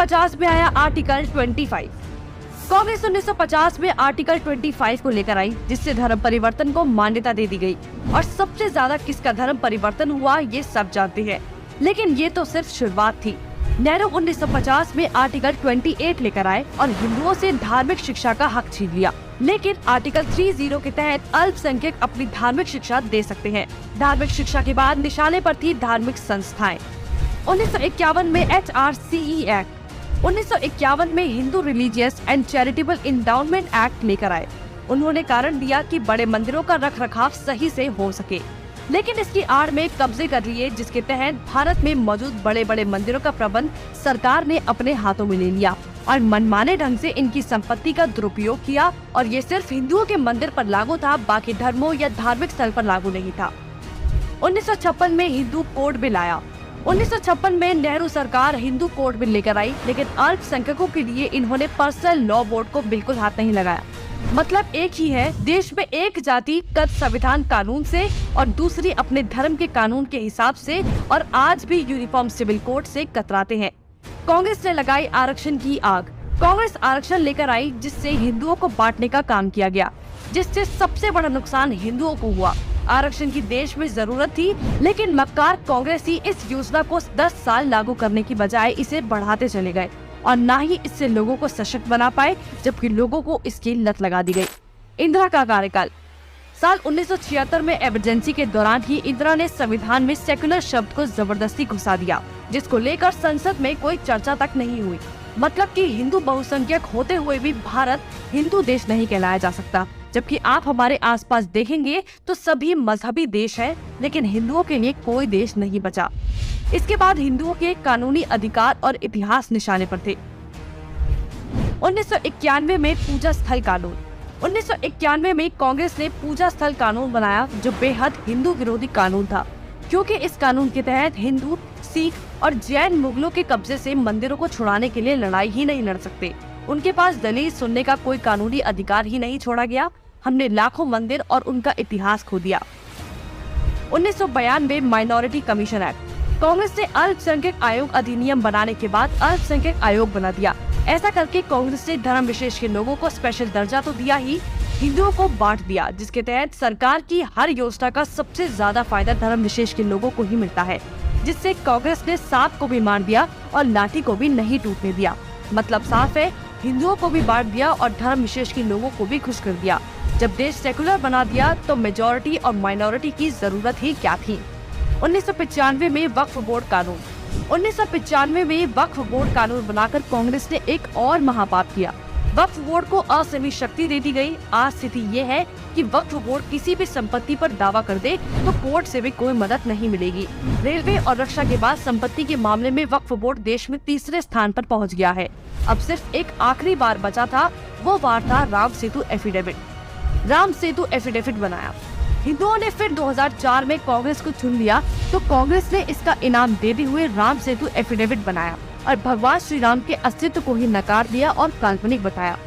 1950 में आया आर्टिकल 25। कांग्रेस 1950 में आर्टिकल 25 को लेकर आई, जिससे धर्म परिवर्तन को मान्यता दे दी गई। और सबसे ज्यादा किसका धर्म परिवर्तन हुआ ये सब जानते हैं, लेकिन ये तो सिर्फ शुरुआत थी। नेहरू 1950 में आर्टिकल 28 लेकर आए और हिंदुओं से धार्मिक शिक्षा का हक छीन लिया। लेकिन आर्टिकल 30 के तहत अल्पसंख्यक अपनी धार्मिक शिक्षा दे सकते हैं। धार्मिक शिक्षा के बाद निशाने पर थी धार्मिक संस्थाएं। 1951 में HRCE एक्ट, 1951 में Hindu religious and charitable endowment act लेकर आए। उन्होंने कारण दिया कि बड़े मंदिरों का रखरखाव सही से हो सके, लेकिन इसकी आड़ में कब्जे कर लिए, जिसके तहत भारत में मौजूद बड़े बड़े मंदिरों का प्रबंध सरकार ने अपने हाथों में ले लिया और मनमाने ढंग से इनकी संपत्ति का दुरुपयोग किया। और ये सिर्फ हिंदुओं के मंदिर पर लागू था, बाकी धर्मों या धार्मिक स्थल पर लागू नहीं था। 1956 में हिंदू कोड बिल आया। 1956 में नेहरू सरकार हिंदू कोड बिल लेकर आई, लेकिन अल्पसंख्यकों के लिए इन्होंने पर्सनल लॉ बोर्ड को बिल्कुल हाथ नहीं लगाया। मतलब एक ही है, देश में एक जाति कद संविधान कानून से और दूसरी अपने धर्म के कानून के हिसाब से, और आज भी यूनिफॉर्म सिविल कोड से कतराते हैं। कांग्रेस ने लगाई आरक्षण की आग। कांग्रेस आरक्षण लेकर आई, जिससे हिंदुओं को बांटने का काम किया गया, जिससे सबसे बड़ा नुकसान हिंदुओं को हुआ। आरक्षण की देश में जरूरत थी, लेकिन मक्कार कांग्रेसी इस योजना को 10 साल लागू करने की बजाय इसे बढ़ाते चले गए और न ही इससे लोगों को सशक्त बना पाए, जबकि लोगों को इसकी लत लगा दी गई। इंदिरा का कार्यकाल। साल 1976 में इमरजेंसी के दौरान ही इंदिरा ने संविधान में सेक्युलर शब्द को जबरदस्ती घुसा दिया, जिसको लेकर संसद में कोई चर्चा तक नहीं हुई। मतलब कि हिंदू बहुसंख्यक होते हुए भी भारत हिंदू देश नहीं कहलाया जा सकता, जबकि आप हमारे आसपास देखेंगे तो सभी मजहबी देश हैं, लेकिन हिंदुओं के लिए कोई देश नहीं बचा। इसके बाद हिंदुओं के कानूनी अधिकार और इतिहास निशाने पर थे। 1991 में पूजा स्थल कानून। 1991 में कांग्रेस ने पूजा स्थल कानून बनाया, जो बेहद हिंदू विरोधी कानून था, क्योंकि इस कानून के तहत हिंदू, सिख और जैन मुगलों के कब्जे से मंदिरों को छुड़ाने के लिए लड़ाई ही नहीं लड़ सकते। उनके पास दलील सुनने का कोई कानूनी अधिकार ही नहीं छोड़ा गया। हमने लाखों मंदिर और उनका इतिहास खो दिया। 1992 माइनॉरिटी कमीशन एक्ट। कांग्रेस ने अल्पसंख्यक आयोग अधिनियम बनाने के बाद अल्पसंख्यक आयोग बना दिया। ऐसा करके कांग्रेस ने धर्म विशेष के लोगों को स्पेशल दर्जा तो दिया ही, हिंदुओं को बांट दिया, जिसके तहत सरकार की हर योजना का सबसे ज्यादा फायदा धर्म विशेष के लोगों को ही मिलता है, जिससे कांग्रेस ने सांप को भी मार दिया और लाठी को भी नहीं टूटने दिया। मतलब साफ है, हिंदुओं को भी बांट दिया और धर्म विशेष के लोगों को भी खुश कर दिया। जब देश सेकुलर बना दिया तो मेजॉरिटी और माइनॉरिटी की जरूरत ही क्या थी। 1995 में वक्फ बोर्ड कानून। 1995 में वक्फ बोर्ड कानून बनाकर कांग्रेस ने एक और महापाप किया। वक्फ बोर्ड को असीमित शक्ति दे दी गई। आज स्थिति ये है कि वक्फ बोर्ड किसी भी संपत्ति पर दावा कर दे तो कोर्ट से भी कोई मदद नहीं मिलेगी। रेलवे और रक्षा के बाद संपत्ति के मामले में वक्फ बोर्ड देश में तीसरे स्थान पर पहुंच गया है। अब सिर्फ एक आखिरी बार बचा था, वो बार था राम सेतु एफिडेविट। राम सेतु एफिडेविट बनाया। हिंदुओं ने फिर 2004 में कांग्रेस को चुन लिया, तो कांग्रेस ने इसका इनाम देते हुए राम सेतु एफिडेविट बनाया और भगवान श्री राम के अस्तित्व को ही नकार दिया और काल्पनिक बताया।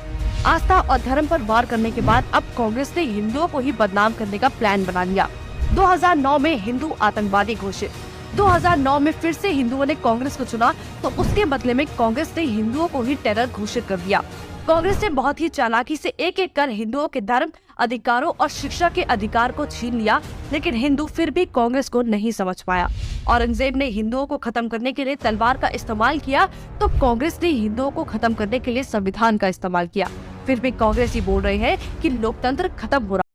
आस्था और धर्म पर वार करने के बाद अब कांग्रेस ने हिंदुओं को ही बदनाम करने का प्लान बना लिया। 2009 में हिंदू आतंकवादी घोषित। 2009 में फिर से हिंदुओं ने कांग्रेस को चुना, तो उसके बदले में कांग्रेस ने हिंदुओं को ही टेरर घोषित कर दिया। कांग्रेस ने बहुत ही चालाकी से एक एक कर हिंदुओं के धर्म, अधिकारों और शिक्षा के अधिकार को छीन लिया, लेकिन हिंदू फिर भी कांग्रेस को नहीं समझ पाया। औरंगजेब ने हिंदुओं को खत्म करने के लिए तलवार का इस्तेमाल किया, तो कांग्रेस ने हिंदुओं को खत्म करने के लिए संविधान का इस्तेमाल किया। फिर भी कांग्रेस ही बोल रहे हैं कि लोकतंत्र खत्म हो रहा है।